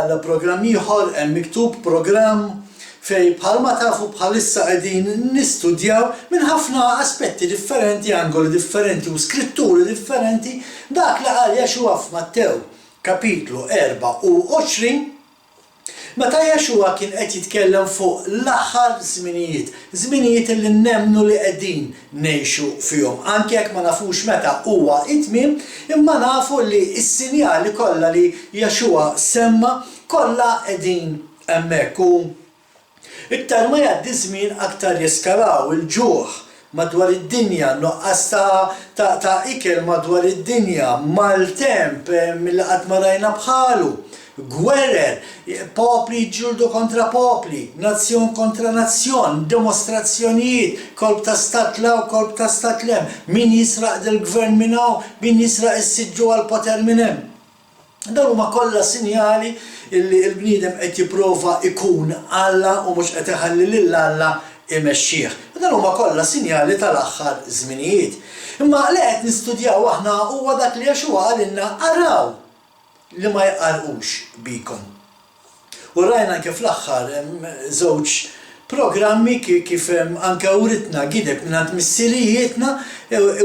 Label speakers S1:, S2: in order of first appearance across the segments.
S1: għandha programm ieħor hemm miktub programm fej bħalma tafu bħalissa qegħdin nistudjaw minn ħafna aspetti differenti, angoli differenti u skritturi differenti dak li qal Jexua f'Mattew kapitlu 24 meta Jexua kien qed jitkellem fuq l-aħħar żminijiet li nemmnu li qegħdin ngħixu fihom. Anke jekk ma nafux meta huwa it-tmiem, imma nafu li s-sinjali kollha li Jexua semma kollha qegħdin hemmhekk u iktar ma jgħaddi żmien aktar jeskalaw il-ġuħ madwar id-dinja, nuqqas ta' ikel madwar id-dinja, maltemp mill qatt ma rajna bħalu, gwerer, popli ġuldu kontra popli, nazzjon kontra nazzjon, demonstrazzjonijiet, kolb ta' stat la u kolb ta' stat lem, min jisraq del-gvern minn hawn, min jisraq is-siġġu għal-poter minn hemm. Dan huma kollha sinjali illi l-bniedem qed jipprova ikun Alla u mhux qed iħalli lil Alla imexxih. Dan huma kollha sinjali tal-aħħar żminijiet. Imma li qed nistudjaw aħna huwa dak li Jexua qalilna araw li ma jqarqux bikom. U rajna anke fl-aħħar żewġ programmi kif anke uritna gideb mingħand missirijietna,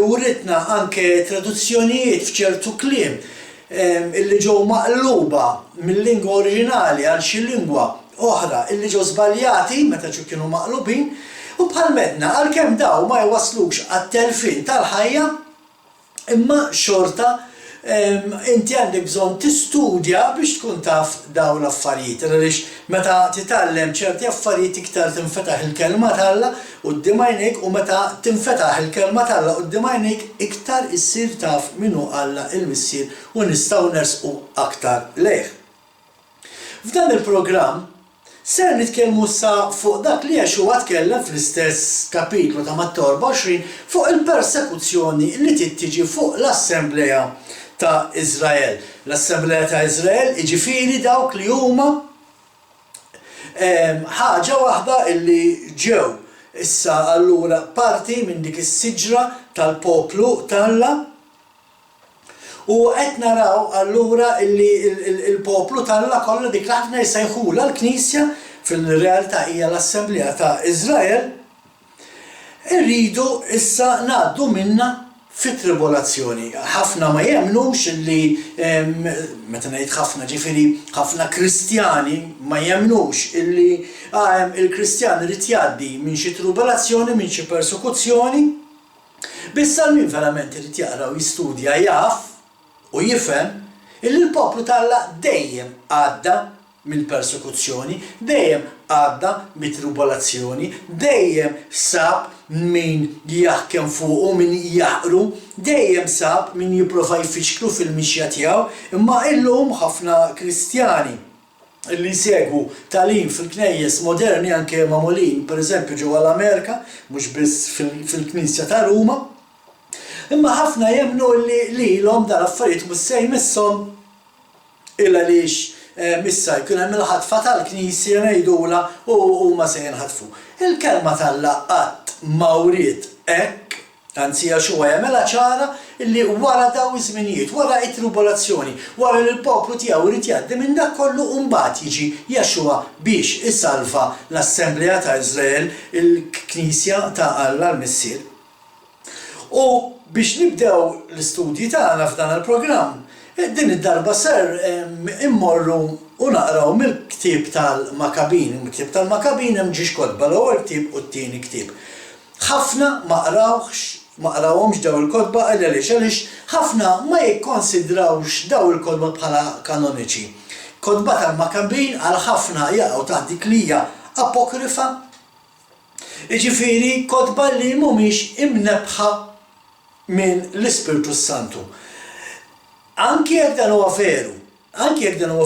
S1: uritna anke traduzzjonijiet f'ċertu kliem illi ġew maqluba mill-lingwa oriġinali għal xi lingwa oħra illi ġew żbaljati meta kienu maqlubin u bħal medna għalkemm daw ma jwaslux għat-telfin tal-ħajja imma xorta inti għandek bżonn tistudja biex tkun taf dawn l-affarijiet. Għaliex meta titgħallem ċerti affarijiet iktar tinfetaħ il-kelma tagħha quddiem għajnejk u meta tinfetaħ il-kelma tagħha quddiem għajnejk iktar issir taf minnu Alla il-missier u nistgħu nersqu aktar lejh. F'dan il-programm ser nitkellmu sa fuq dak li Jexua tkellem fl-istess kapitlu ta' Matteo 24 fuq il-persekuzzjoni li tittiġi fuq l-Assembleja ta' Izrael. L-Assembleja ta' Izrael jiġifieri dawk li huma ħaġa waħda illi ġew issa allura parti minn dik is-siġra tal-poplu tagħha u qed naraw allura illi il-poplu tagħha kollha dik ħafna jsejħula l-Knisja fil-realtà hija l-Assembleja ta' Izrael irridu issa ngħaddu minnha fit-tribolazzjoni. Ħafna ma jemnux illi meta ngħid ħafna ġifieri ħafna Kristjani ma jemnux illi il-Kristjan irid jgħaddi minn xi tribolazzjoni, minn xi persekuzzjoni. Bissa min verament irid jaqra u jistudja jaf u jifhem illi l-poplu tagħha dejjem għadda mill-persekuzzjoni, dejjem għadda mit-tribolazzjoni, dejjem sab min jaħkem fuq u min jaqru, dejjem sab min jipprova jfiċklu fil-mixja tiegħu, imma illum ħafna Kristjani li segwu tagħlim fil-knejjes moderni anke magħmulin pereżempju ġewwa l-Amerika, mhux biss fil-Knisja ta' Ruma, imma ħafna jemmnu li lilhom dan l-affarijiet mhux se jmisshom illa għaliex missa jkun hemm il-ħatfa tal-Knisja ngħidula u huma se jinħatfu. Il-kelma tagħha qatt ma wriet hekk, anzi Jexua jagħmilha ċara illi wara dawn iż-żminijiet, wara t-tribolazzjoni, wara li l-poplu tiegħu irid jgħaddi minn dak kollu u mbagħad jiġi Jexua biex isalva l-Assembleja ta' Iżrael, il-Knisja ta' Alla l-Missier. U biex nibdew l-istudji tagħna f'dan il-programm, din id-darba ser immorru u naqraw mill-ktieb tal-Makabin. Il-ktieb tal-Makabin hemm ġiex kotba l-ewwel ktieb u t-tieni ktieb. Ħafna ma qrawhomx daw il-kotba għaliex ħafna ma jikkonsidrawx daw il-kotba bħala kanoniċi. Kotba tal-Makabin għal ħafna jaqgħu taħt dik li hija apokrifa. Jiġifieri kotba li mhumiex imnebħa minn l-Ispiritu Santu. Anki jekk dan huwa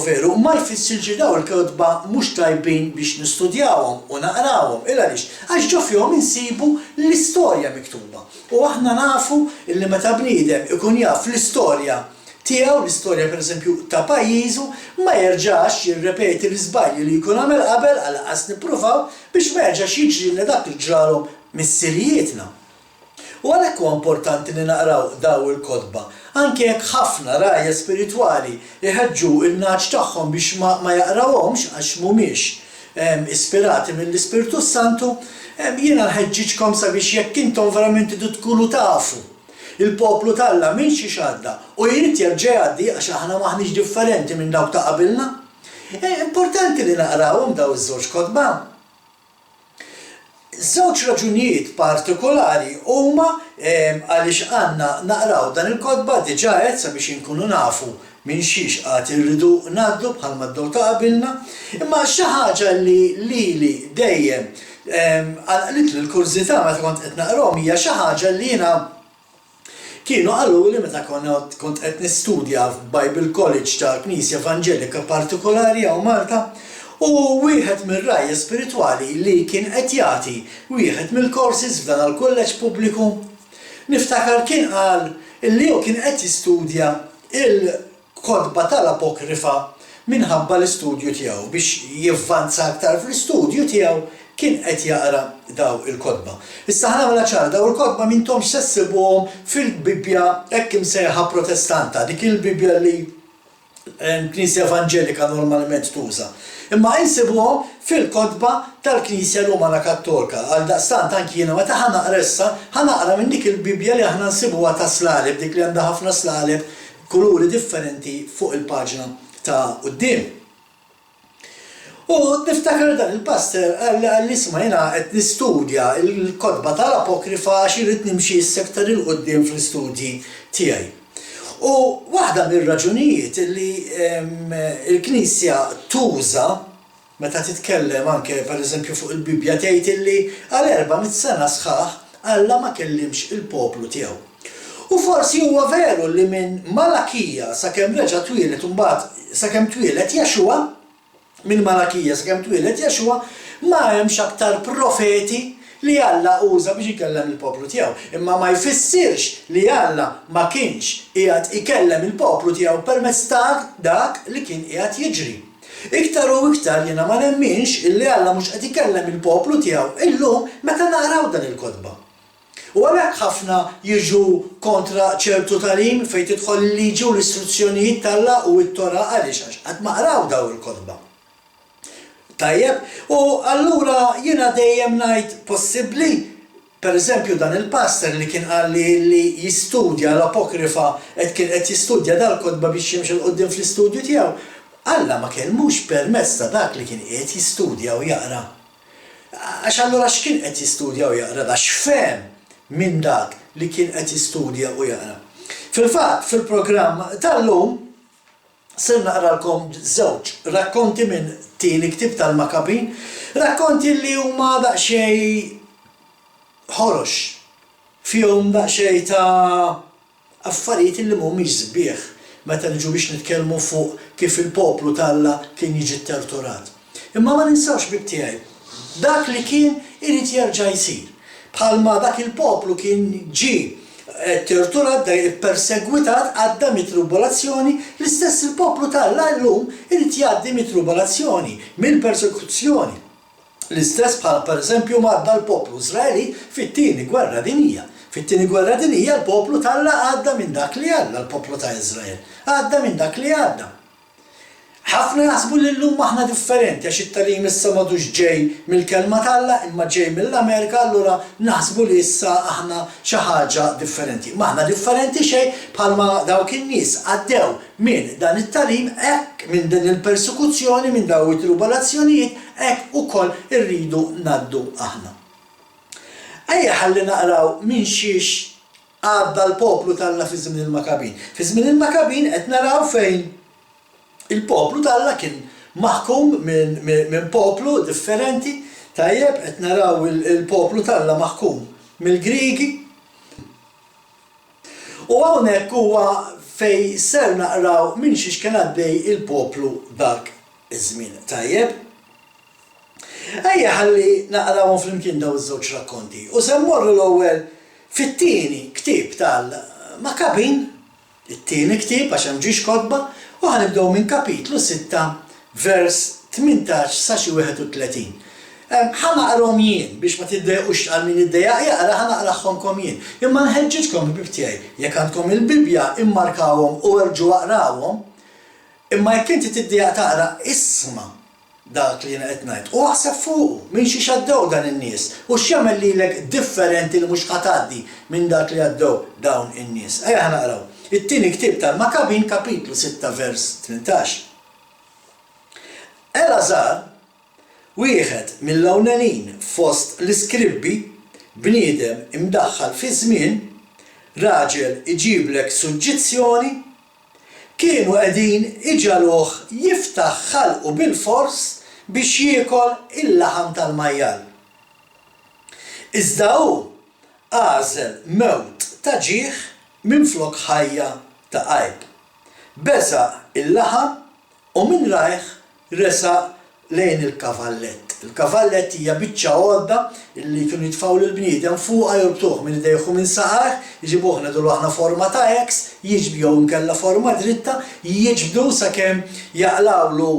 S1: veru, ma jfissirx daw il-kotba mhux tajbin biex nistudjawhom u naqrawhom għax ġo fihom insibu l-istorja miktuba. U aħna nafu illi meta bniedem ikun jaf l-istorja tiegħu, l-istorja pereżempju ta' pajjiżu, ma jerġax jirrepeti l-iżbalji li jkun għamel qabel għalqas nippruvaw biex ma jerġax jiġri li dak li ġralhom missirijietna. U għalhekk huwa importanti li naqraw daw il-kotba. Anke jekk ħafna rajja spiritwali iħeġġu il-naċ tagħhom biex ma jaqrawhomx għax mhumiex ispirati mill-Ispiritu Santu, jiena nħeġġiġkom sabiex jekk intom verament idu tkunu tafu il-poplu talla minn xi xadda u jrid jerġa' jgħaddi għax aħna maħniex differenti minn dawk ta' qabilna. Importanti li naqrawhom daw iż-żewġ kotba. Żewġ raġunijiet partikolari huma għaliex għandna naqraw dan il-kotba diġà qed sabiex inkunu nafu minn xiex qatt irridu ngħaddu bħalma d-dew ta' qabilna, imma xi ħaġa li lili dejjem għalqlit l-kurzità meta kont qed naqrawhom hija xi ħaġa li jiena kienu qalu li meta kont qed nistudja f'Bible College ta' Knisja Evanġelika partikolari hawn Malta, u wieħed mir-rajja spiritwali li kien qed jagħti wieħed mill-courses f'dan il-kulleġġ pubbliku, niftakar kien qal li hu kien qed jistudja il-kotba tal-apokrifa minħabba l-istudju tiegħu biex jivvanza aktar fl-istudju tiegħu kien qed jaqra daw il-kotba. Issa ħanamela ċara daw il-kotba m'intomx se ssibuhom fil-Bibja hekk imsejħa Protestanta, dik il-Bibja li l-Knisja Evanġelika normalment tuża. Imma insibuhom fil-kotba tal-Knisja Rumana Kattolika. Għaldaqstant anki jiena meta ħanaqra issa ħanaqra minn dik il-Bibja li aħna nsibuha ta' slalib, dik li għandha ħafna slalib kuluri differenti fuq il-paġna ta' quddiem. U niftakar dan il-pastor għall-isma jiena qed nistudja il-kotba tal-apokrifa għax irid nimxi s-sektar il-quddiem fl-istudji tiegħi. U waħda mir-raġunijiet li l-Knisja tuża meta titkellem anke pereżempju fuq il-Bibja tgħid li għal 400 sena sħaħ Alla ma kellimx il-poplu tiegħu. U forsi huwa veru li minn Malakija sakemm reġa' twilet u mbagħad sakemm twilet Jexua, minn Malakija sakemm twilet Jexua, ma hemmx aktar profeti li Alla uża biex ikellem il-poplu tiegħu. Imma ma jfissirx li Alla ma kienx qiegħed ikellem il-poplu tiegħu permezz ta' dak li kien qiegħed jiġri. Iktar u iktar jiena ma nemminx illi Alla mhux qed ikellem il-poplu tiegħu illum meta naqraw dan il-kotba. U għalhekk ħafna jiġu kontra ċertu talim fejn tidħol il-liġi u l-istruzzjonijiet tal-Alla u t-Tora għaliex għax qatt ma qraw daw il-kotba. Tajjeb, u allura jiena dejjem ngħid possibbli, pereżempju dan il-pastor li kien qal li jistudja l-apokrifa kien qed jistudja dal-kotba biex jimxi l-qudiem fl-istudju tiegħu, Alla ma kellmux permezz ta' dak li kien qed jistudja u jaqra. Għax allura x'kien qed jistudja u jaqra da x'fehem minn dak li kien qed jistudja u jaqra. Fil-fatt, fil-programm tal-lum ser naqralkom żewġ rakkonti minn tieni ktieb tal-Makabin, rakkonti li huma daqsxejn ħorox, fihom daqsxejn ta' affarijiet li mhumiex sbieħ meta niġu biex nitkellmu fuq kif il-poplu tal-Alla kien jiġi torturat. Imma ma ninsawx bib tiegħi, dak li kien irid jerġa' jsir. Bħalma dak il-poplu kien ġie torturat, persegwitat, għadda mit-tribolazzjoni, l-istess il-poplu tal-Alla llum irid jgħaddi mit-tribolazzjoni, mill-persekuzzjoni. L-istess bħal pereżempju għadda l-poplu Iżraeli fit-tieni gwerra dinjija. Fit-tieni gwerra dinjija l-poplu tal-Alla għadda minn dak li għadda l-poplu ta' Iżrael. Għadda minn dak li għadda. Ħafna jaħsbu li llum aħna differenti għax it-talim issa m'għadux ġej mill-kelma tal-Alla imma ġej mill-Amerika, allura naħsbu li issa aħna xi ħaġa differenti. Ma aħna differenti xejn bħalma dawk in-nies għaddew minn dan it-talim hekk minn din il-persekuzzjoni minn dawn it-tribolazzjonijiet hekk ukoll irridu ngħaddu aħna. Ejja ħalli naqraw minn xiex għadda l-poplu tal-Alla fi żmien il-Makabin. Fi żmien il-Makabin qed naraw fejn il-poplu tal-Alla kien maħkum minn poplu differenti, tajjeb qed naraw il-poplu tal-Alla maħkum mill-Griegi. U hawnhekk huwa fejn ser naqraw minn xiex kien għaddej il-poplu dak iż-żmien. Tajjeb? Ejja ħalli naqrawhom flimkien daw iż-żewġ rakkonti. U se mmorru l-ewwel fit-tieni ktieb tal-Makabin, it-tieni ktieb għax hemm ġiex kotba, u ħanibdew minn kapitlu 6, vers 18 sa xi 31. ħanaqrom jien biex ma tiddejqux għal min iddejaq jaqra ħanaqraħħomkom jien. Imma nħeġġitkom il-bib tiegħi. Jekk għandkom il-Bibja immarkawhom u erġgħu aqrawhom, imma jekk inti tiddejaq taqra isma' dak li jiena qed ngħid. U aħseb fuq minn xi xaddew dan in-nies u x'jagħmel lilek differenti li mhux ħatgħaddi minn dak li għaddew dawn in-nies. Ejja ħanaqraw. It-tieni ktieb tal-Makabin kapitlu 6 vers 18. Elazar, wieħed mill-ewlenin fost l-iskribbi, bniedem imdaħħal fi żmien, raġel iġiblek suġġizzjoni, kienu qegħdin iġaluh jiftaħ ħalqu bil-fors biex jiekol il-laħam tal-majjal. Iżda hu għażel mewt ta' ġieħ minflok ħajja ta' qajb. Beżaq il-laħam u minn rajh resaq lejn il-kavallett. Il-kavallett hija biċċa għodda illi kienu jitfgħu lill-bniedem fuqha jorbtuh minn idejhu minn saqajh, jiġibuh ngħidu aħna forma ta' X, jiġbdu nkella forma dritta, jiġbdu sakemm jaqlawlu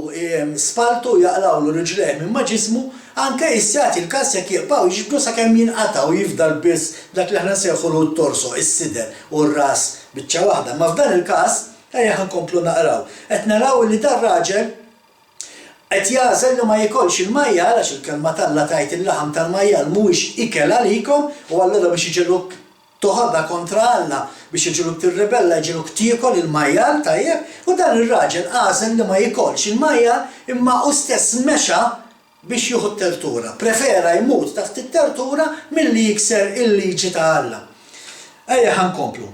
S1: spaltu, jaqlawlu riġlejh minn ma' ġismu, anke jissjagħti l-każ jekk jibqgħu jiġbdu sakemm jinqatgħu jifdal biss dak li aħna nsejħulu t-torso, is-sider u r-ras biċċa waħda. Ma f'dan il-każ ejja ħankomplu naqraw. Qed naraw li dar raġel qed jażel li ma jikolx il-majjal għax il-kelma talla tajt il-laħam tal-majjal mhuwiex ikel għalikom u allura biex iġiluk toħodha kontra Alla biex iġiluk tirrebella jiġiluk tiekol il-majjal tajjeb u dan ir-raġel għażel li ma jikolx il-majjal imma hu stess mexa biex jieħu t-tertura. Prefera jmut taħt it-tertura milli jikser il-liġi ta' Alla. Ejja ħankomplu.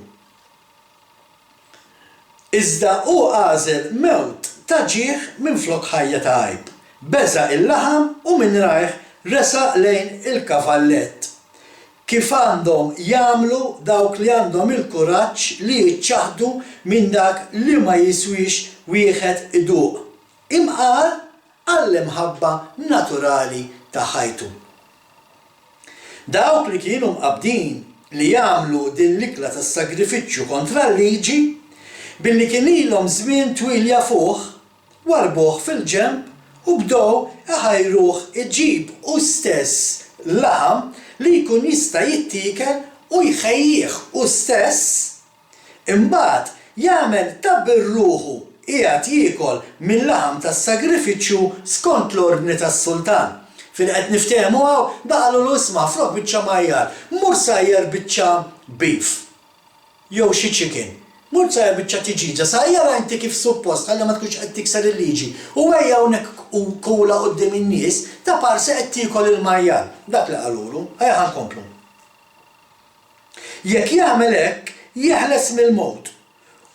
S1: Iżda hu għażel mewt ta' ġieħ minflok ħajja ta' qajb. Beżaq il-laħam u minn rajh resaq lejn il-kavallett. Kif għandhom jagħmlu dawk li għandhom il-kuraġġ li jiċċaħdu minn dak li ma jiswix wieħed iduq. Imqal għall-imħabba naturali ta' ħajtu. Dawk li kienu mqabdin li jagħmlu din l-ikla tas-sagrifiċċju kontra l-liġi billi kien ilhom żmien twil jafuh, warbuh fil-ġenb u bdew iħajruh iġib hu stess laħam li jkun jista' jittiekel u jħejjih hu stess, imbagħad jagħmel ta' birruħu qiegħed jiekol mill-laħam tas-sagrifiċċju skont l-ordni tas-sultan. Fil qed niftehmu hawn daħlu l-isma' frok biċċa majjar, mur sajjer biċċa beef jew xi chicken. Mur sajjer biċċa tiġiġa, sajjara inti kif suppost ħalli ma tkunx qed tikser il-liġi. U ejja hawnhekk kula quddiem in-nies ta' parsi qed tiekol il-majjar. Dak li qalulu, ejja ħankomplu. Jekk jagħmel hekk, jeħles mill-mowt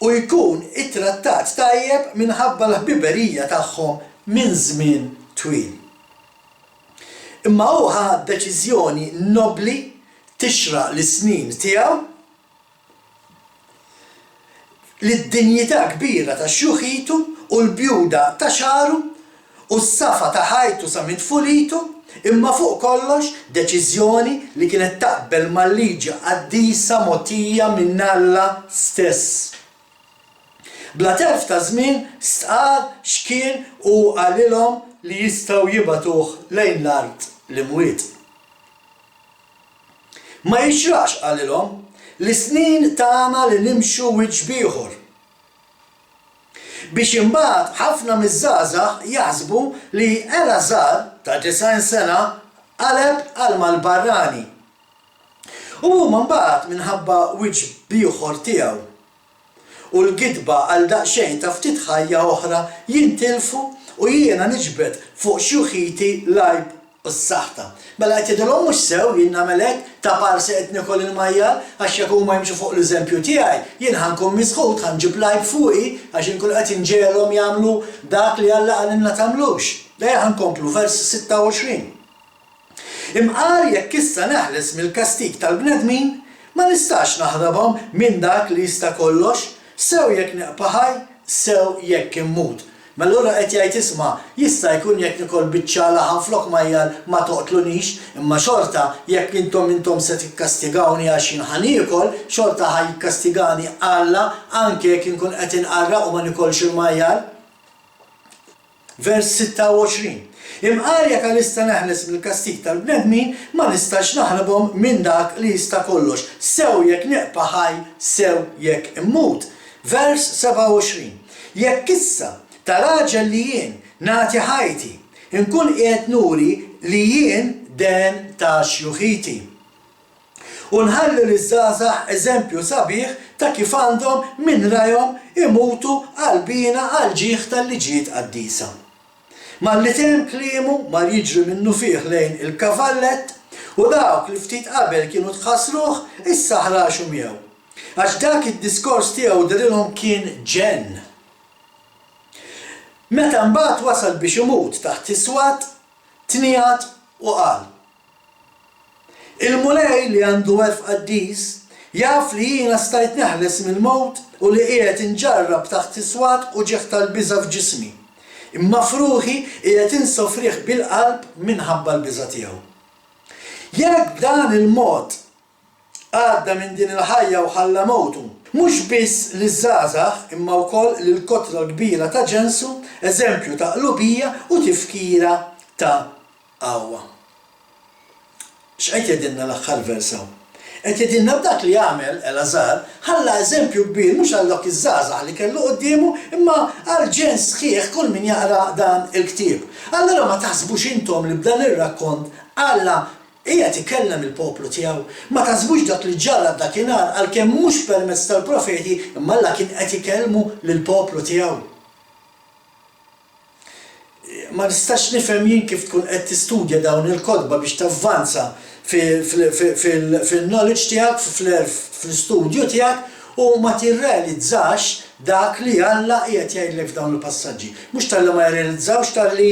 S1: u jkun ittrattat tajjeb minħabba l-ħbiberija tagħhom minn żmien twil. Imma hu ħad deċiżjoni nobli tixraq l-snin tiegħu lid-dinjità kbira ta' xjuħitu u l-bjuda ta' xaru u s-safa ta' ħajtu sa' mitfulitu, imma fuq kollox deċiżjoni li kienet taqbel mal-liġi qaddisa mogħtija minn Alla stess. Bla terf ta' żmien stqar x'kien u qalilhom li jistgħu jibgħatuh lejn l-art l-imwiet. Ma jixraqx qalilhom l-snin tagħna li nimxu wiċċ bieħor. Biex imbagħad ħafna miż-żgħażagħ jaħsbu li Elazar ta' 90 sena qaleb għal mal-barrani. U huma mbagħad minħabba wiċċ bieħor tiegħu u l-gidba għal daqsxejn ta' ftit ħajja oħra jintilfu u jiena niġbed fuq xjuħiti lajb u s-saħta. Mela qed jgħidulhom mhux sew jien nagħmel hekk ta' parsi qed nikol il-majjar għax jekk huma jimxu fuq l-eżempju tiegħi, jien ħankun misħud ħanġib lajb fuqi għax inkun qed inġelhom jagħmlu dak li Alla qalilna tagħmlux. Dejja ħankomplu vers 26. Imqar jekk issa neħles mill-kastig tal-bnedmin, ma nistax naħrabhom minn dak li jista' kollox, sew jekk neqpa' ħaj, sew jekk immut. Mallura qed jgħid isma' jista' jkun jekk nikol biċċa laħam flok majjar ma toqtlunix, imma xorta jekk intom se tikkastigawni għax jien ħaniekol, xorta ħajjikkastigani Alla anke jekk inkun qed inqarra u ma nikolx il-majjar. Vers 26. Imqarja kalista neħles mill-kastik tal-bnedmin ma nistax naħrabhom minn dak li jista' kollox. Sew jekk neqpa' ħaj, sew jekk immut. Vers 27. Jekk issa ta' raġel li jien nagħti ħajti, inkun qiegħed nuri li jien den ta' xjuħiti. U nħalli liż-żgħażagħ eżempju sabiħ ta' kif għandhom minn rajhom imutu għall-bina għall-ġieħ tal-liġijiet qaddisa. Malli temm kliemu mar jiġri minnu fih lejn il-kavallet u dawk li ftit qabel kienu tħassruh issa ħraxu miegħu. Għax dak id-diskors tiegħu darilhom kien ġenn. Meta mbagħad wasal biex imut taħt iswad, tniegħat u qal: Il-mulej li għandu werf qaddis jaf li jiena stajt neħles mill-mowt u li qiegħed inġarrab taħt iswad u ġieħ tal-biża' f'ġismi. Imma fruħi qiegħed insofrih bil-qalb minħabba l-biża' tiegħu. Jekk b'dan il-mod għadda minn din il-ħajja u ħalla mowtu, mhux biss liż-żgħażagħ imma wkoll lill-kotra l-kbira ta' ġensu, eżempju ta' qlubija u tifkira ta' qawwa. X'qed jgħidilna l-aħħar versaw? Qed jgħidilna b'dak li jagħmel Elazar ħalla eżempju kbir mhux għal dak iż-żgħażagħ li kellu qudiemu imma għal ġens sħiħ kull min jaqra dan il-ktieb. Allura ma taħsbux intom li b'dan ir-rakkont Alla qiegħed ikellem il-poplu tiegħu. Ma taħsbux dak li ġara dakinhar għalkemm mhux permezz tal-profeti imma Alla kien qed ikellmu lill-poplu tiegħu. Ma nistax nifhem jien kif tkun qed tistudja dawn il-kotba biex tavvanza fil-knowledge tiegħek, fl-istudju tiegħek u ma tirrealizzax dak li Alla qiegħed jgħidlek f'dawn il-passaġġi. Mhux tal-li ma jirrealizzawx tal-li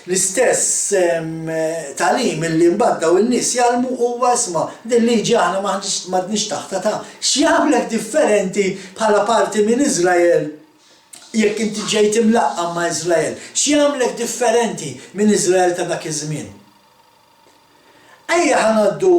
S1: l-istess tagħlim illi mbagħad in-nies jgħalmu huwa isma' din liġi aħna m'għandniex taħta ta' x'jagħmlek differenti bħala parti minn Iżrael jekk inti ġejt imlaqqam ma' Iżrael. X'jagħmlek differenti minn Iżrael ta' dak iż-żmien? Ejja ħanaddu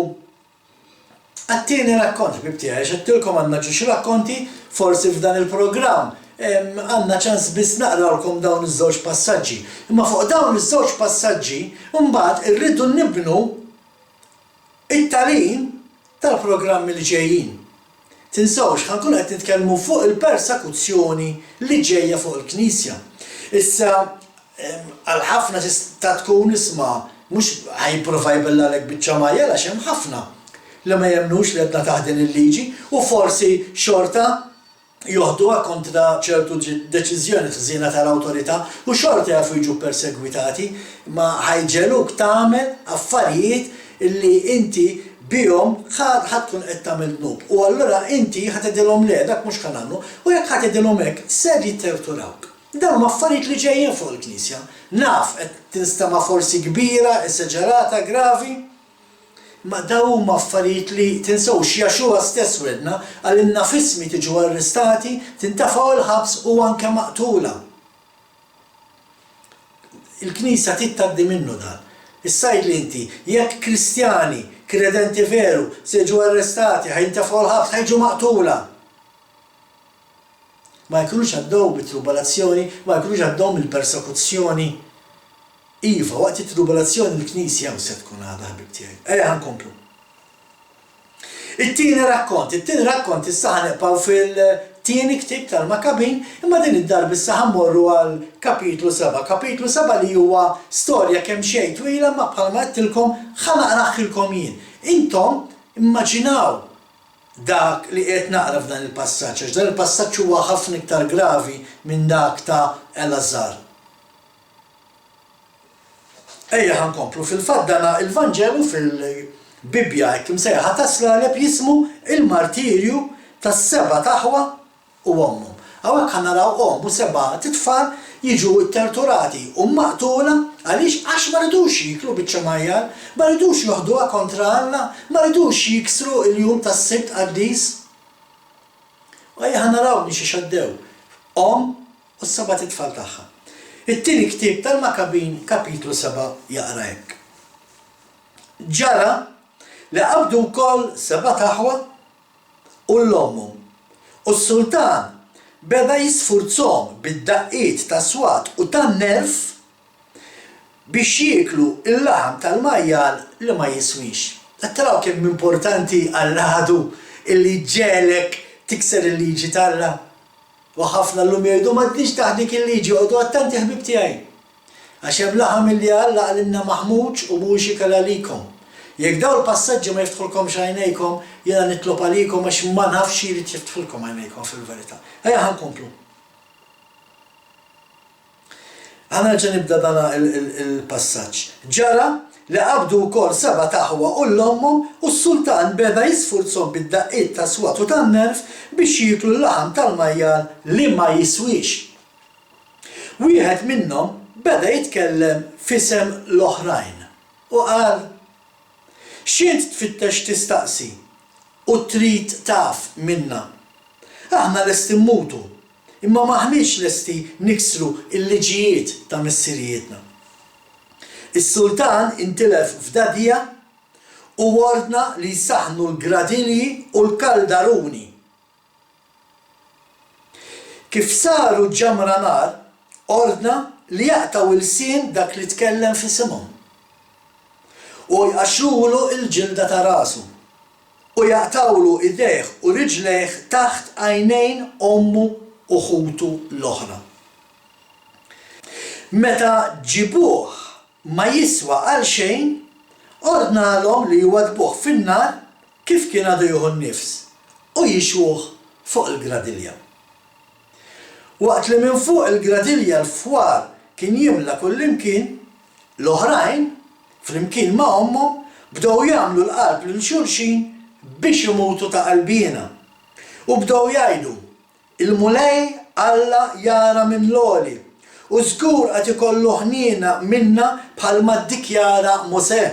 S1: għat-tieni rakkont bibtiegħi għax għedtilkom għandna ġiex rakkonti forsi f'dan il-programm għandna ċans biss naqrawlkom dawn iż-żewġ passaġġi. Imma fuq dawn iż-żewġ passaġġi mbagħad irridu nibnu it-tagħlim tal-programmi li ġejjin. Tinsawx ħankun qed nitkellmu fuq il-persekuzzjoni li ġejja fuq il-Knisja. Issa għal ħafna tista' tkun isma' mhux ħajprova jbellalek biċ-ċamajja għax hemm ħafna li ma jemmnux li qed taħdin il-liġi u forsi xorta joħduha kontra ċertu deċiżjoni ħżiena tal-awtorità u xorta jafu jiġu persegwitati ma ħajġeluk tagħmel affarijiet illi inti bihom ħatkun qed tagħmel dnub. U allura inti ħatedilhom le dak mhux kan nagħmlu u jekk ħatedilhom hekk ser jitterturawk. Dawn huma affarijiet li ġejjin fuq il-Knisja. Naf qed tinstema' forsi kbira, esaġerata, gravi, ma dawn huma affarijiet li tinsewx Jaxua stess wedna għal nafismi tiġu arrestati, tintafgħu il-ħabs u anke maqtula. Il-Knisja tittaddi minnu dan. Issa li inti jekk Kristjani kredenti veru se jiġu arrestati, ħajntafgħu l-ħabs, ħajġu maqtula. Ma jkunux għaddew bit-tribolazzjoni, ma jkunux għaddew mill-persekuzzjoni. Iva, waqt it-tribolazzjoni l-Knisja se tkun għadha ħbib tiegħi. Ejja ħankomplu. It-tieni rakkont issa ħanibqgħu fil-tieni ktieb tal-Makabin, imma din id-darba issa ħammorru għal kapitlu 7. Kapitlu 7 li huwa storja kemm xejn twila ma bħalma qedtilkom ħanaqraħilkom jien. Intom immaġinaw dak li qed naqra f'dan il-passaġġ, għax dan il-passaġġ huwa ħafna iktar gravi minn dak ta' Elazar. Ejja ħankomplu fil-fatt dan il-Vanġelu fil-Bibja hekk imsejħa ta' Slalep jismu il-martirju tas-seba' taħwa u ommhom. Hawnhekk ħanaraw omm u seba' titfal jiġu torturati u maqtula għaliex għax ma ridux jiklu biċ-ċamajjar, ma ridux joħduha kontra Alla, ma ridux jiksru l-jum tas-sibt qaddis. U ejja ħanaraw xi xaddew omm u s-seba' titfal tagħha. It-tieni ktieb tal-Makabin kapitlu 7 jaqra hekk. Ġara li qabdu wkoll seba' taħwa u l-ommhom. U s-sultan beda jisfurzhom bid-daqqiet ta' swat u tan-nerf biex jieklu il-laħam tal-majjal li ma jiswix. Taraw kemm importanti għall-ħadu illi ġelek tikser il-liġi tal-la. U ħafna l-lum jgħidu m'għadniex taħdik il-liġi, għodu attenti ħbib tiegħi. Għax hemm laħam illi Alla għalinna maħmuġ u mhux ikal għalikom. Jekk daw il-passaġġi ma jiftħulkomx għajnejkom, jiena nitlob għalikom għax ma nafx jrid jiftħulkom għajnejkom fil-verità. Ejja ħankomplu. Ħanerġa' nibda dana il-passaġġ. Ġara li qabdu wkoll seba' taħwa u l-ommhom u s-sultan beda jisfurzhom bid-daqqiet ta' swat u tan-nerv biex jieklu l-laħam tal-majjal li ma jiswix. Wieħed minnhom beda jitkellem f'isem l-oħrajn u qal: x'int tfittex tistaqsi u trid taf minna. Aħna lesti mmutu, imma maħniex lesti niksru il-liġijiet ta' missirijietna. Is-sultan intilef f'dadija u ordna li jsaħħnu l-gradilji u l-kaldaruni. Kif saru ġamra nar, ordna li jaqtaw il-sien dak li tkellem f'isimhom u jqaxrulu il-ġilda ta' rasu u jaqtawlu idejh u riġlejh taħt għajnejn ommu u ħutu l-oħra. Meta ġibuh ma jiswa għal xejn, ordnalhom li jwadbuh fin-nar kif kien għadu jieħu nnifs u jixwuh fuq il-gradilja. Waqt li minn fuq il-gradilja l-fwar kien jimla kullimkien, l-oħrajn flimkien ma' ommhom bdew jagħmlu l-qalb lil xulxin biex imutu ta' qalbina. U bdew jgħidu: il-mulej Alla jara minn l-għoli u żgur qed ikollu ħniena minna bħalma ddikjara Mosè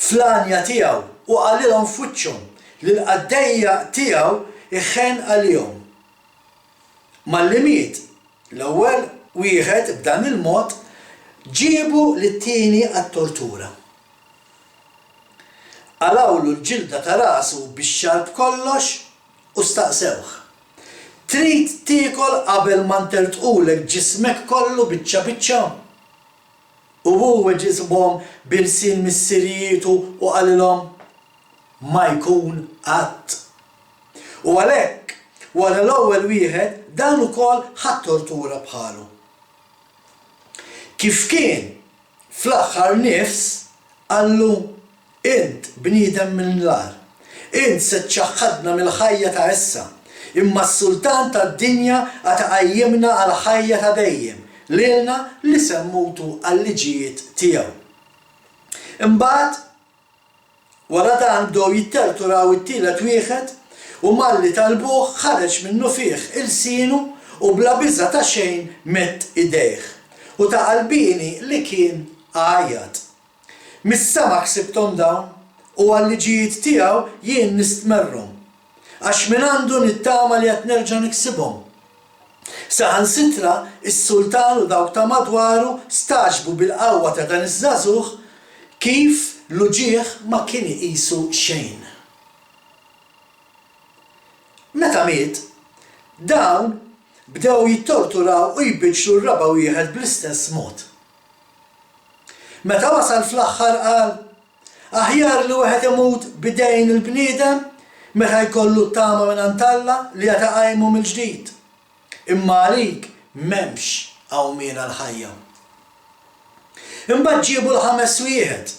S1: fl-għanja tiegħu u qalilhom f'wiċċhom li l-qaddejja tiegħu iħen għalihom. Malli miet l-ewwel wieħed b'dan il-mod ġiebu lit-tieni għat-tortura. Qalawlu l-ġilda ta' rasu bix-xarb kollox u staqsewh: trid tiekol qabel ma ntertqulek ġismek kollu biċċa biċċa? U huwa ġisbhom bil-sin mis-sirjietu u qalilhom: ma jkun qatt. U għalhekk wara l-ewwel wieħed dan ukoll ħadd tortura bħalu. Kif kien fl-aħħar nifs qallu: int bniedem mill-nar, int se tċaħħadna mill-ħajja ta' issa, imma s-sultan tad-dinja għad qajjimna għal ħajja ta' dejjem, lilna li semmutu għal-liġijiet tiegħu. Imbagħad wara dan bdew jitterturaw it-tielet wieħed u malli talbuh ħareġ minnu fih il-sienu u bla biża' ta' xejn mett idejh u ta' qalbini li kien għajjad. Mis-sama ħsibthom dawn u għal-liġijiet tiegħu jien nistmerrhom għax minn għandu nittama li qed nerġa' niksibhom. Saħansitra is-sultan u dawk ta' madwaru staġbu bil-qawwa ta' dan iż-żagħżugħ kif l-uġigħ ma kien iqisu xejn. Meta miet, dawn bdew jittorturaw u jbiċċu r-raba' wieħed bl-istess mod. Meta wasal fl-aħħar qal: aħjar li wieħed imut bidejn il-bniedem meta jkollu tama minn Alla li qed iqajmu mill-ġdid. Imma għalik m'hemmx għawmien għall-ħajja. Imbagħad ġiebu l-ħames wieħed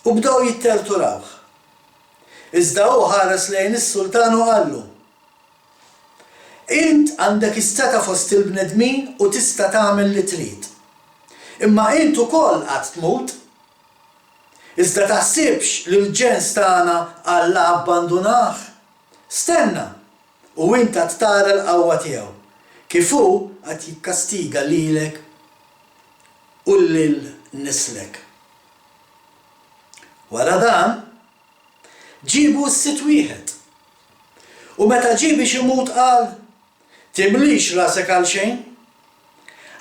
S1: u bdew jitterturawh. Iżda hu ħares lejn is-sultan u qallu: int għandek is-seta' fost il-bnedmin u tista' tagħmel li trid. Imma int ukoll qatt tmut. Iżda taħsibx li l-ġens tagħna Alla abbandunah. Stenna u int qed tara l-qawwa tiegħu kif hu qed jikkastiga lilek u lil nislek. Wara dan ġibu s-sitt wieħed u meta ġie biex imut qal: timlix rasek għal xejn?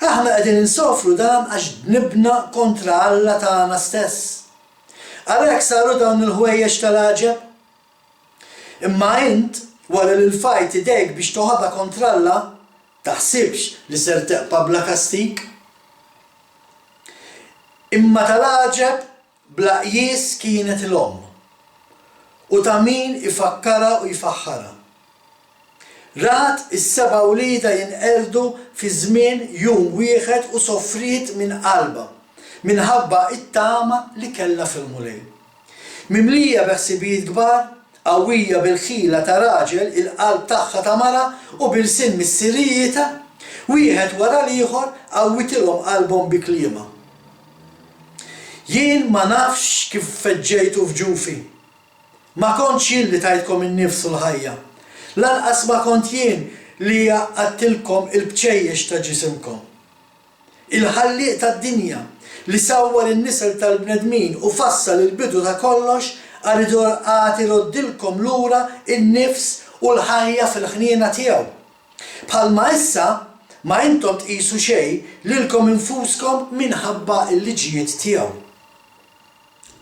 S1: Aħna qegħdin insofru dan għax nibna kontra Alla tagħna stess. Għalhekk saru dawn il-ħwejjeġ tal-għaġeb. Imma int wara li l-fajt idejk biex toħodha kontra Alla, taħsibx li ser teqpa' bla kastik? Imma tal-għaġeb bla qyies kienet l-omm u ta' min ifakkara u jfaħħara. Rat is-seba' wlieda jinqerdu fi żmien jum wieħed u soffriet minn qalba minħabba it-tama li kellha fil-mulej. Mimlija beħsibijiet kbar, qawwija bil-ħila ta' raġel il-qalb tagħha ta' mara u bil-sin mis-sirrijieta, wieħed wara l-ieħor qawwitilhom qalbhom bi kliema. Jien ma nafx kif feġġejtu f'ġufi. Ma kontx jien li tajtkom in-nifs u l-ħajja. Lanqas ma kont jien li għattilkom il-bċejjex ta' ġisimkom. Il-ħalliq tad-dinja li sawwar in-nisel tal-bnedmin u fassal il-bidu ta' kollox għad iroddilkom lura in-nifs u l-ħajja fil-ħniena tiegħu. Bħalma issa ma intom tqisu xejn lilkom infuskom minħabba l-liġijiet tiegħu.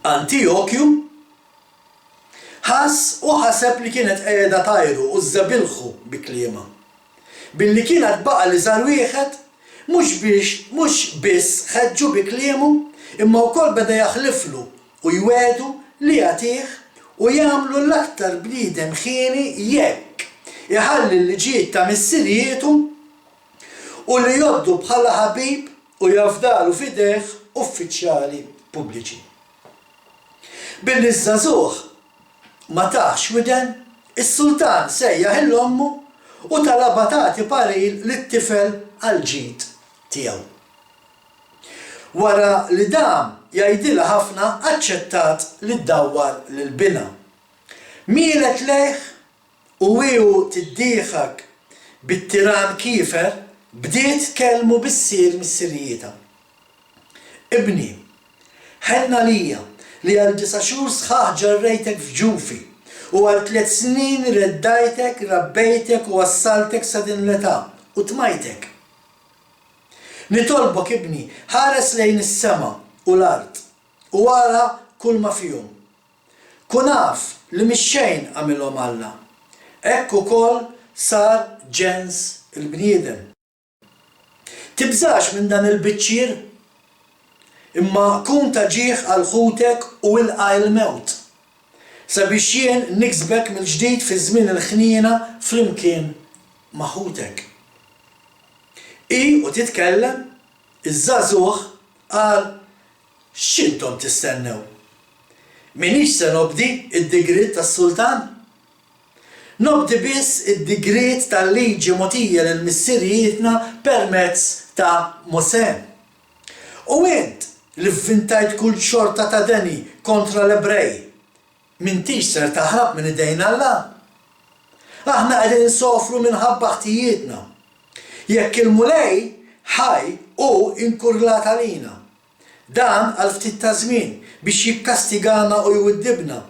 S1: Antiochju ħass u ħaseb li kienet qiegħda tajru u żżabilħu bi kliema. Billi kienet baqa' li żar wieħed mhux biss ħeġġu bi kliemu imma wkoll beda jaħliflu u jwedu li jagħtih u jagħmlu l-aktar bniedem ħieni jekk iħalli l-liġijiet ta' missirietu u li jgħoddu bħala ħabib u jafdalu fideh uffiċjali pubbliċi. Billi żagħżugħ ma taħx widen, is-sultan sejjaħ l-ommu u talaba tagħti paril lit-tifel għall-ġid tiegħu. Wara li dam jgħidilha ħafna aċċettat li ddawwar lill-bina. Mielet lejh u wieħu tiddieħak bit-tiran kiefer bdiet tkellmu bis-sir mis-sirrijieta. Ibni, ħenna lija li għal 9 xhur sħaħ ġarrejtek f'ġufi u għal 3 snin reddajtek, rabbejtek u wassaltek sa din l-età u tmajtek. Nitolbok ibni ħares lejn is-sema u l-art u wara kull ma fihom. Kun naf li mix-xejn għamilhom Alla. Hekk ukoll sar ġens il-bniedem. Tibżax minn dan il-biċċier imma kun taġieħ għal ħutek u ilqa' il-mewt sabiex jien niksbek mill-ġdid fi żmien il-ħniena flimkien ma' ħutek. U titkellem, iż-żagħżugħ qal x'intom tistennew? Minix se nobdi id-digriet tas-sultan? Nobdi biss id-digriet tal-liġi mogħtija lill-missirijietna permezz ta' Mosè. U int li vvintajt kull xorta ta' deni kontra l-Ebrej, m'intix ser taħrab minn idejn Alla? Aħna qegħdin insofru minħabba ħtijietna. Jekk il-mulej ħaj u inkurlat għalina. Dan għal ftit ta' żmien biex jikkastigana u jwiddibna,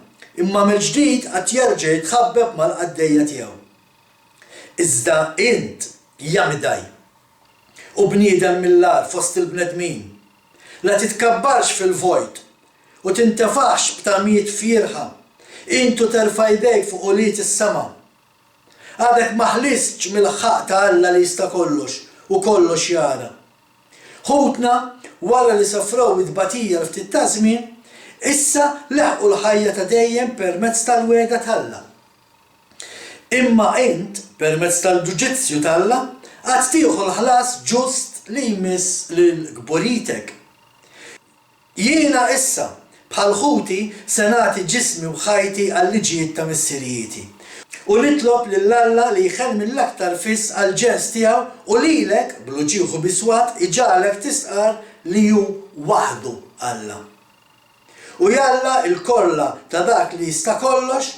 S1: imma mill-ġdid qatt jerġa' jitħabbeb mal-qaddejja tiegħu. Iżda int jamidaj u bniedem mill-lar fost il-bnedmin. La titkabbarx fil-vojt u tintefax b'tamiet firħa. Intu terfa' jdejk fuq uliet is-sema. Għadek ma ħlistx mill-ħaq ta' Alla li jista' kollox u kollox jara. Ħutna wara li safraw id-batija ftit ta' żmien, issa leħqu l-ħajja ta' dejjem permezz tal-wegħda t'Alla. Imma int permezz tal-ġuġizzju t'Alla għad tieħu l-ħlas ġust li jmiss lil gburitek. Jiena issa bħal ħuti se nagħti ġismi u ħajti għall-liġijiet ta' missirijieti. U nitlob lil Alla li jħell mill-aktar fiss għall-ġens tiegħu u lilek bl-uġieħu biswat iġalek tisqar li hu waħdu Alla. U jalla il-kolla ta' dak li jista' kollox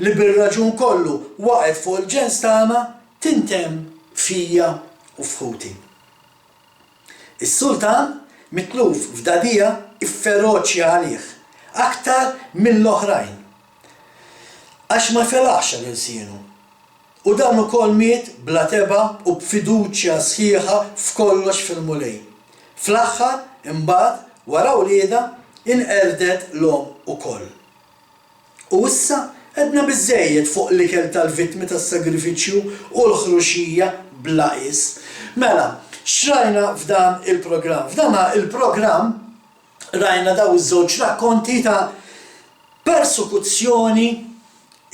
S1: li bir-raġun kollu waqgħet fuq il-ġens tagħna tintemm fija u f'ħuti. Is-sultan mitluf f'dadija ifferoċja għalih aktar mill-oħrajn għax ma felaħx l-insienu. U dan ukoll miet bla teba u b'fiduċja sħiħa f'kollox fil-mulej. Fl-aħħar imbagħad wara wlieda inqerdet l-om ukoll. U issa għedna biżżejjed fuq l-ikel tal-vittmi tas-sagrifiċċju u l-ħruxija bla qis. Mela, xrajna f'dan il-programm? F'dan il-programm rajna daw iż-żewġ rakkonti ta' persekuzzjoni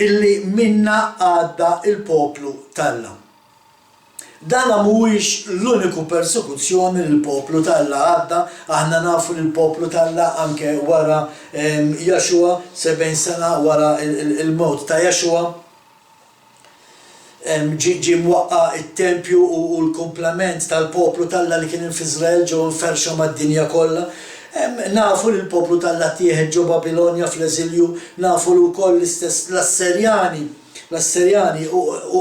S1: illi minna għadda il-poplu tal-Alla. Dan mhuwiex l-uniku persekuzzjoni li l-poplu tal-Alla għadda, aħna nafu li l-poplu tal-Alla anke wara Jaxua 70 sena wara il-mewt ta' Jaxua ġi mwaqqa it-tempju u l-komplement tal-poplu tal-Alla li kien f'Iżrael ġew inferxa mad-dinja kollha. Nafu li l-poplu tal-Alla tieħed ġo Babilonja fl-eżilju, nafu li wkoll l-istess l-Asserjani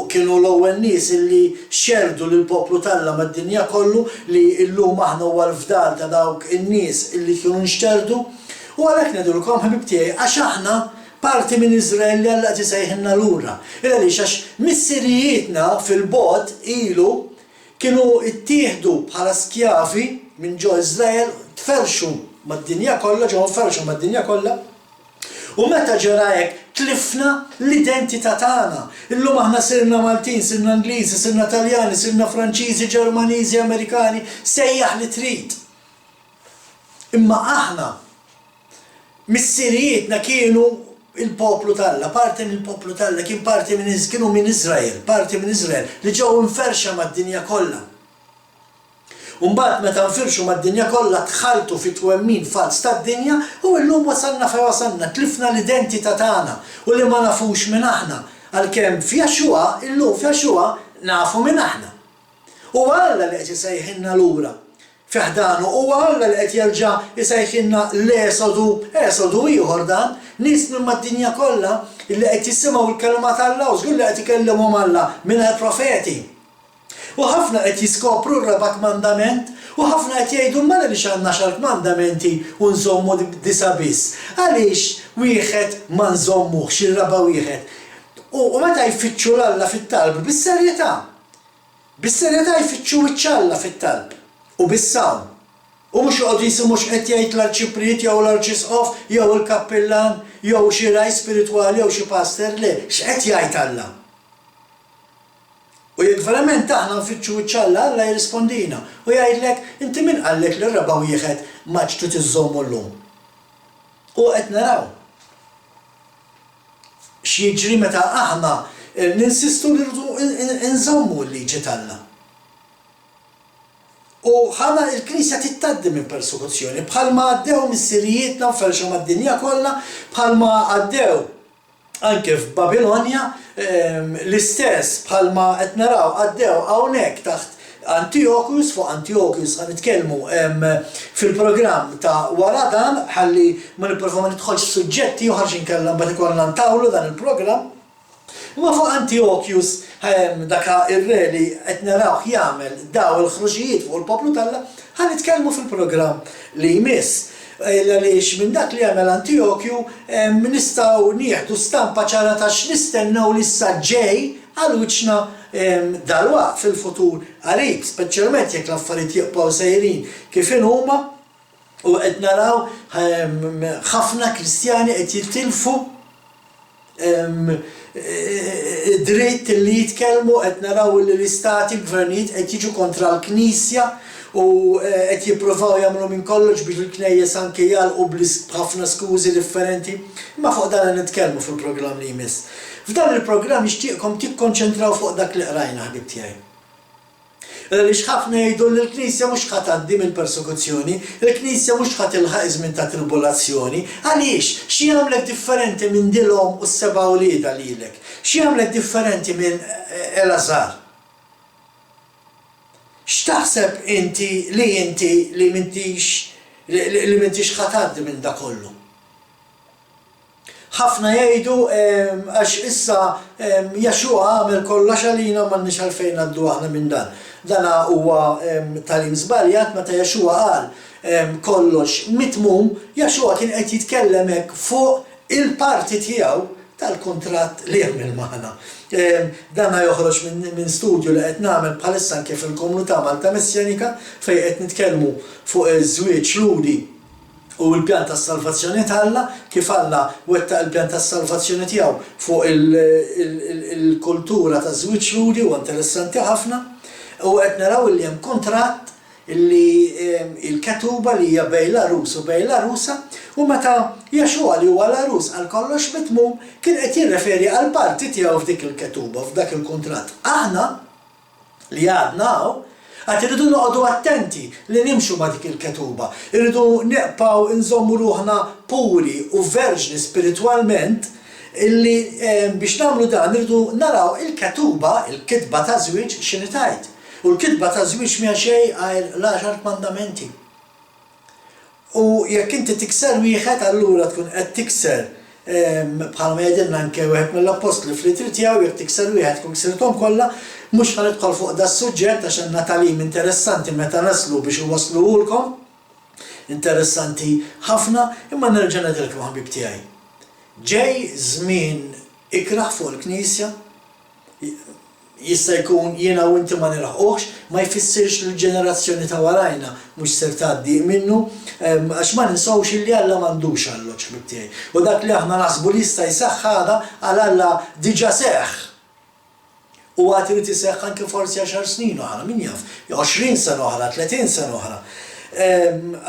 S1: kienu l-ewwel nies illi xerdu lill poplu tal-Alla mad-dinja kollu li llum aħna huwa l-fdal ta' dawk in-nies illi kienu nxterdu u għalhekk ngħidulkom ħabib tiegħi għax aħna parti minn Iżrael li Alla qed isejħilna lura. Għaliex għax missirijietna fil-bogħod ilu kienu ttieħdu bħala skjavi minn ġo Iżrael tferxu mad-dinja kollha, ġew nferxu mad-dinja kollha. U meta ġara hekk tlifna l-identità tagħna. Illum aħna sirna Maltin, sirna Ingliżi, sirna Taljani, sirna Franċiżi, Ġermaniżi, Amerikani, sejjaħ li trid. Imma aħna missirijietna kienu il-poplu tal-Alla, parti mill-poplu tal-Alla, kienu minn Iżrael, parti minn Iżrael li ġew inferxa mad-dinja kollha. Mbagħad meta nfirxu mad-dinja kollha dħaltu fi twemmin fals tad-dinja u llum wasalna fejn wasalna, tlifna l-identità tagħna u li ma nafux minn aħna għalkemm f'Jaxua illum f'Jaxua nafu minn aħna. U Alla li qed isejħilna lura fi ħdanu, u Alla li qed jerġa' isejħilna l-esodu ieħor dan, nies minn mad-dinja kollha li qed jisimgħu l-kelma tal-Alla u żgur li qed ikellimhom Alla mingħajr profeti. U ħafna qed jiskopru r-raba' mandament u ħafna qed jgħidu mela li għandna xar mandamenti u nżommu disa biss. Għaliex wieħed ma nżommuhx ir-raba' wieħed. U meta jfittxu l-Alla fit-talb bis-serjetà. Bis-serjetà jfittxu wiċċ-Alla fit-talb u bis-sawn. U mhux joqgħdu jisimgħu x'qed jgħid l-arċipriet jew l-arċisqof jew il-kappillan jew xi rej spiritwali jew xi paster le, x'qed jgħid Alla. U jekk verament aħna nfittxu wiċċ-Alla, Alla jirrispondina u jgħidlek inti min qallek li r-raba' wieħed ma ġtu tiżommu llum. U qed naraw x'jiġri meta aħna ninsistu li rridu nżommu l-liġi tal-Alla. U ħana l-Knisja tittaddi minn persekuzzjoni bħalma għaddew missirijietna nferxu mad-dinja kollha, bħalma għaddew anke f'Babilonja l-istess bħalma qed naraw għaddew hawnhekk taħt Antiochus, fuq Antiochus ħanitkellmu fil-programm ta' wara dan ħalli ma nippruvaw ma nidħolx f'suġġetti u ħarġ inkellem bad ikollna ntawlu dan il-programm. Imma fuq Antiochus dak ir-re li qed narawh jagħmel daw il-ħruġijiet fuq il-poplu tal-Alla ħanitkellmu fil-programm li jmiss. Għaliex minn dak li għamel Antiochju nistgħu nieħdu stampa ċara ta' x'nistennew li issa ġej għal wiċċna dalwaqt fil-futur qarib, speċjalment jekk l-affarijiet jibqgħu sejrin kif huma u qed naraw ħafna Kristjani qed jittilfu dritt li jitkellmu, qed naraw li l-istati l-gvernijiet qed jiġu kontra l-Knisja u qed jippruvaw jagħmlu minn kollox biex il-knejjes anke jgħalqu b'ħafna skużi differenti, imma fuq dan nitkellmu fil-programm li jmiss. F'dan il-programm nixtieqkom tikkonċentraw fuq dak li qrajna ħbib tiegħi. Għaliex ħafna jgħidu li l-Knisja mhux ħadd tgħaddi mill-persekuzzjoni, il-Knisja mhux ħadd tilħaq żmien ta' tribolazzjoni. Għaliex? X'i jagħmlek differenti minn dilhom u s-seba' wlieda lilek? X'i jagħmlek differenti minn Elazar? X'taħseb inti li m'intix ħadd tgħaddi minn dak kollu? Ħafna jgħidu għax issa Jaxua għamel kollox għalina m'għandniex għalfejn ngħaddu aħna minn dan. Dan huwa tagħlim żbaljat meta Jaxua qal kollox mitmum, Jaxua kien qed jitkellem hekk fuq il-parti tiegħu tal-kuntratt li jagħmel magħna. Dan joħroġ minn studju li qed nagħmel bħalissa anke fil-komunità Malta Messjanika fejn qed nitkellmu fuq iż-żwieġ ludi u l-pjan tas-salvazzjoni tal-Alla, kif Alla wettaq il-pjan tas-salvazzjoni tiegħu fuq il-kultura ta' żwieġ ludi u interessanti ħafna u qed naraw li hemm kuntratt illi il-ketuba li hija bejn l-arus u bejn l-arusa u meta Jaxua li huwa l-arus għal kollox mitmum kien qed jirreferi għal parti tiegħu f'dik il-ketuba f'dak il-kuntratt. Aħna li għadna għad irridu noqogħdu attenti li nimxu ma' dik il-ketuba. Irridu neqpaw inżommu ruħna puri u verġni spiritualment illi biex nagħmlu dan irridu naraw il-ketuba, il-kitba ta' żwieġ x'inhi tgħid. U l-kitba ta' żwieġ mija xejn għal l-10 mandamenti. U jekk inti tikser wieħed allura tkun qed tikser bħalma jgħidilna anke wieħed mill-apostli fl-itri tiegħu jekk tikser wieħed tkun ksirthom kollha, mhux ħanidħol fuq da suġġett għax għandna tagħlim interessanti meta naslu biex iwassluhulkom. Interessanti ħafna, imma nerġa' ngħidilkom ħabib tiegħi. Ġej żmien ikraħ fuq il-Knisja, jista' jkun jiena u inti ma nilħqux, ma jfissirx li l-ġenerazzjoni ta' warajna mhux ser tgħaddi minnu, għax ma ninsawx illi Alla m'għandux alloġġ ħbib tiegħi. U dak li aħna naħsbu li jista' jseħħ ħada għal Alla diġà seħħ. U għad irid iseħħ anke forsi 10 snin oħra, min jaf, 20 sena oħra, 30 sena oħra.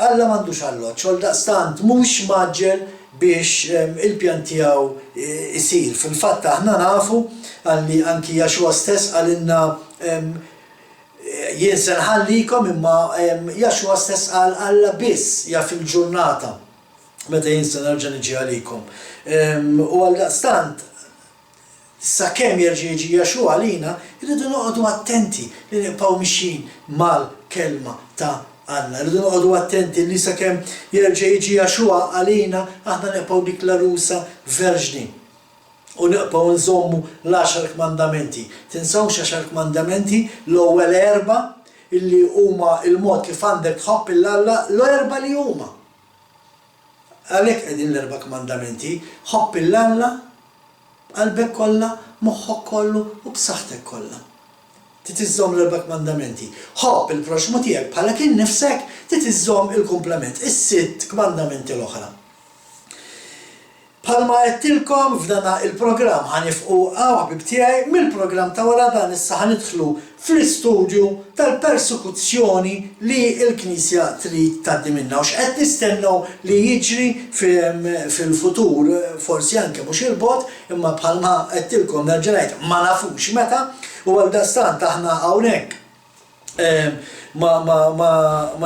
S1: Alla m'għandux alloġġ, u daqstant mhux maġġel biex il-pjan tiegħu isir. Fil-fatt aħna nafu għalli anki Jaxua stess għalinna jien se nħallikom imma Jaxua stess għalla biss jaf il-ġurnata meta jien se nerġa' niġi għalikom. U għaldaqstant sakemm jerġa' jiġi Jaxua għalina, irridu noqogħdu attenti li nibqgħu mixjin mal-kelma ta' Alla. Irridu noqogħdu attenti li sakemm jerġa' jiġi Jaxua għalina aħna nibqgħu dik l-arusa verġni. U nibqgħu nżommu l-10 mandamenti. Tinsawx 10 mandamenti l-ewwel 4 illi huma il-mod kif għandek tħobb il-Alla l-4 li huma. Għalhekk qegħdin l-4 mandamenti, ħobb il-Alla qalbek kollha, moħħok kollu u b'saħħtek kollha. Titiżżomm l-4 mandamenti. Ħobb il-proxmu tiegħek bħala kien nifsek titiżżomm il-kumplament, is-6 mandamenti l-oħra. Bħalma għedtilkom f'dana il-programm ħanifqu ħbib tiegħi mill-programm ta' wara dan issa ħanidħlu fl-istudju tal-persekuzzjoni li l-Knisja trid tgħaddi minnha u x'qed nistennew li jiġri fil-futur, forsi anke mhux il-bogħod, imma bħalma għedtilkom nerġa' ngħid ma nafux meta u għaldaqstant aħna hawnhekk ma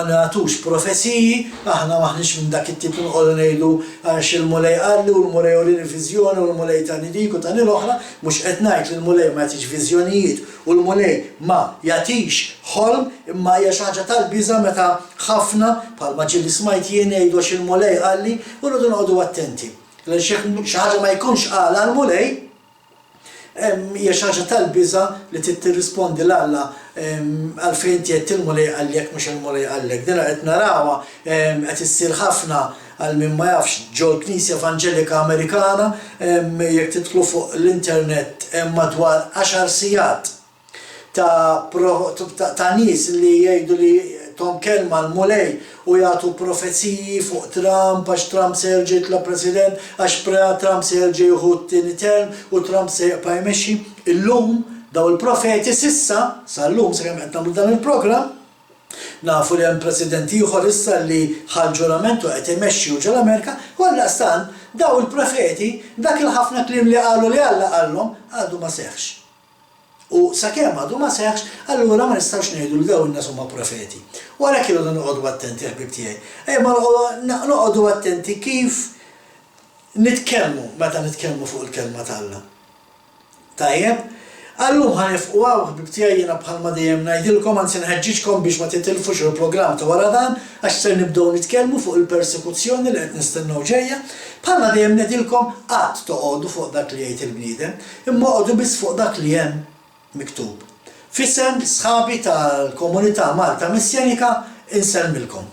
S1: nagħtux profeziji, aħna maħniex minn dak it-tip nqogħdu ngħidu għax il-mulej qalli u l-mulej u l-viżjoni u l-mulej tani dik u tani l-oħra, mhux qed ngħid li l-mulej ma jagħtix viżjonijiet u l-mulej ma jagħtix ħolm imma hija xi ħaġa tal-biża' meta ħafna bħalma ġieli smajt jien jgħidu għax il-mulej qalli u rridu noqogħdu attenti. Xi ħaġa ma jkunx qal għall-mulej hija xi ħaġa tal-biża' li trid tirrispondi l-Alla għalfejn tiegħed il-mulej għallek mhux il-mulej għallek. Dina qed narawha qed issir ħafna għal min ma jafx ġol Knisja Evanġelika Amerikana jekk tidħlu fuq l-internet madwar 10 sigħat ta' nies li jgħidu li tom kelma l-mulej u jagħtu profeziji fuq Trump għax Trump se jerġa' jitla President, għax Trump se jerġa' jieħu t-tieni term u Trump se jibqa' jmexxi. Illum daw il-profeti sissa, sal-lum sakemm qed nagħmlu dan il-programm, nafu li hemm president ieħor issa li ħal ġurament u qed imexxi ġol-Amerika, u għaldaqstant daw il-profeti dak il-ħafna kliem li qalu li Alla qalhom għadu ma seħħx. U sakemm għadu ma seħħx, allura ma nistgħux ngħidu li daw in-nies huma profeti. U għalhekk irridu noqogħdu attenti ħbieb tiegħi. Ejma noqogħdu attenti kif nitkellmu meta nitkellmu fuq il-kelma tal-Alla. Tajjeb? Allum ħanifqu ħbib tiegħi jiena bħalma dejjem ngħidilkom anzi nħeġġiġkom biex ma titilfux il-programm ta' wara dan għax ser nibdew nitkellmu fuq il-persekuzzjoni li qed nistennew ġejja. Bħalma dejjem ngħidilkom qatt toqgħodu fuq dak li jgħid il-bniedem, imma oqgħodu biss fuq dak li hemm miktub. F'isem sħabi tal-Komunità Malta Missjanika insellmilkom.